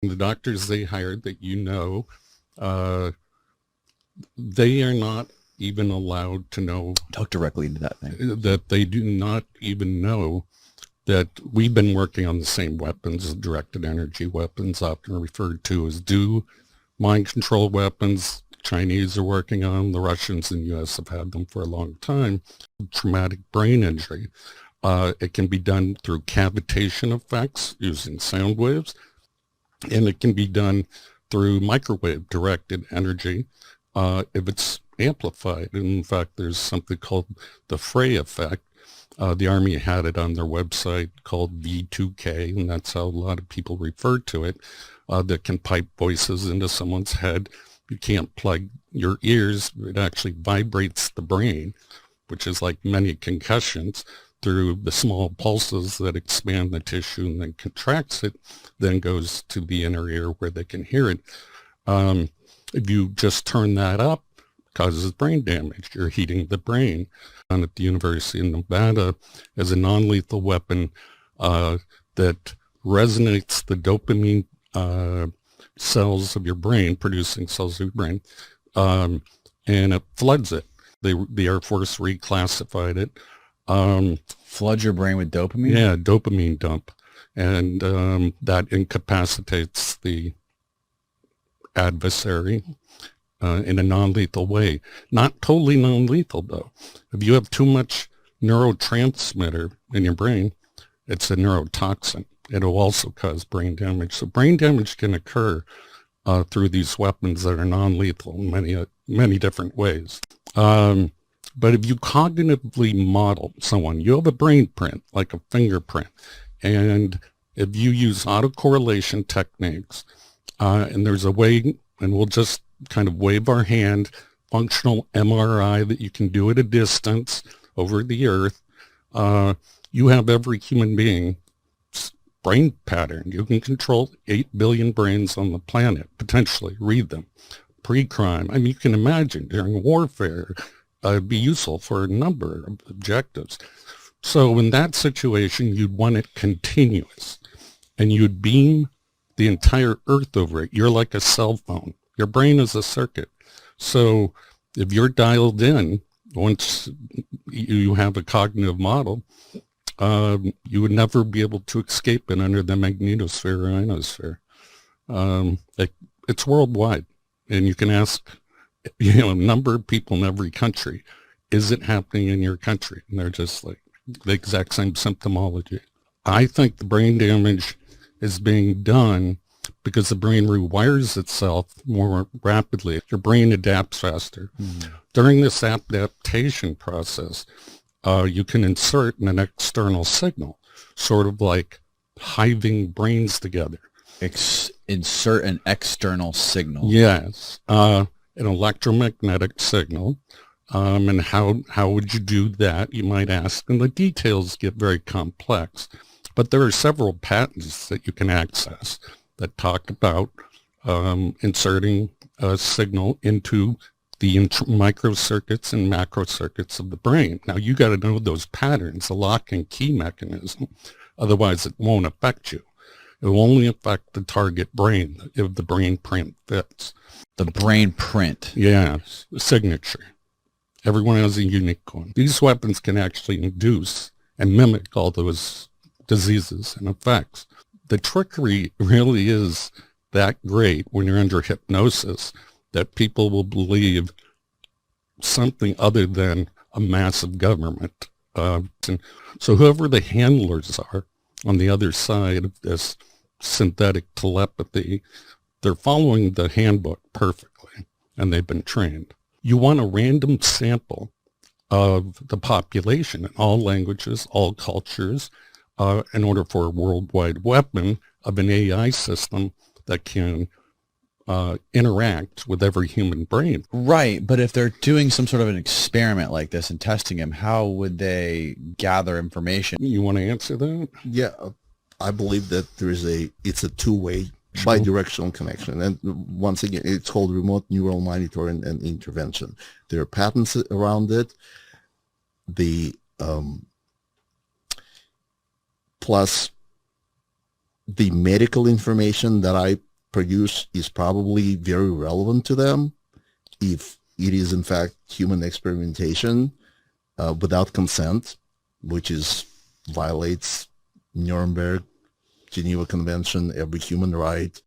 The doctors they hired that uh, they are not even allowed to know. Talk directly into that thing. That they do not even know that we've been working on the same weapons, directed energy weapons, often referred to as mind control weapons. Chinese are working on, the Russians and U.S. have had them for a long time. Traumatic brain injury. It can be done through cavitation effects using sound waves, and it can be done through microwave directed energy if it's amplified. And in fact, there's something called the Frey effect. The Army had it on their website called V2K, and that's how a lot of people refer to it, that can pipe voices into someone's head. You can't plug your ears. It actually vibrates the brain, which is like many concussions, through the small pulses that expand the tissue and then contracts it, then goes to the inner ear where they can hear it. If you just turn that up, it causes brain damage. You're heating the brain. And at the University of Nevada as a non-lethal weapon that resonates the dopamine cells of your brain, producing cells of your brain, and it floods it. The Air Force reclassified it. Flood your brain with dopamine? Yeah, dopamine dump. And that incapacitates the adversary in a non-lethal way. Not totally non-lethal, though. If you have too much neurotransmitter in your brain, it's a neurotoxin. It'll also cause brain damage. So brain damage can occur through these weapons that are non-lethal in many different ways. But if you cognitively model someone, you have a brain print, like a fingerprint. And if you use autocorrelation techniques, and there's a way, and we'll just kind of wave our hand, functional MRI that you can do at a distance over the earth, you have every human being's brain pattern. You can control 8 billion brains on the planet, potentially, read them. Pre-crime, I mean, you can imagine during warfare, be useful for a number of objectives. So in that situation, you'd want it continuous, and you'd beam the entire earth over it. You're like a cell phone. Your brain is a circuit. So if you're dialed in, once you have a cognitive model, you would never be able to escape it under the magnetosphere or ionosphere. It's worldwide, and you can ask a number of people in every country, is it happening in your country? And they're just like the exact same symptomology. I think the brain damage is being done because the brain rewires itself more rapidly. Your brain adapts faster. Mm-hmm. During this adaptation process, you can insert an external signal, sort of like hiving brains together. Insert an external signal. Yes. An electromagnetic signal. And how would you do that, you might ask? And the details get very complex. But there are several patents that you can access that talk about inserting a signal into the microcircuits and macrocircuits of the brain. Now, you got to know those patterns, the lock and key mechanism. Otherwise, it won't affect you. It will only affect the target brain if the brain print fits. The brain print? Yes, the signature. Everyone has a unique one. These weapons can actually induce and mimic all those diseases and effects. The trickery really is that great when you're under hypnosis that people will believe something other than a massive government. And so whoever the handlers are on the other side of this synthetic telepathy, they're following the handbook perfectly, and they've been trained. You want a random sample of the population in all languages, all cultures, in order for a worldwide weapon of an AI system that can interact with every human brain. Right, but if they're doing some sort of an experiment like this and testing him, how would they gather information? You want to answer that? Yeah, I believe that it's a two-way bidirectional connection. And once again, it's called remote neural monitoring and intervention. There are patents around it. Plus the medical information that I produce is probably very relevant to them if it is in fact human experimentation without consent, which is violates Nuremberg, Geneva Convention, every human right.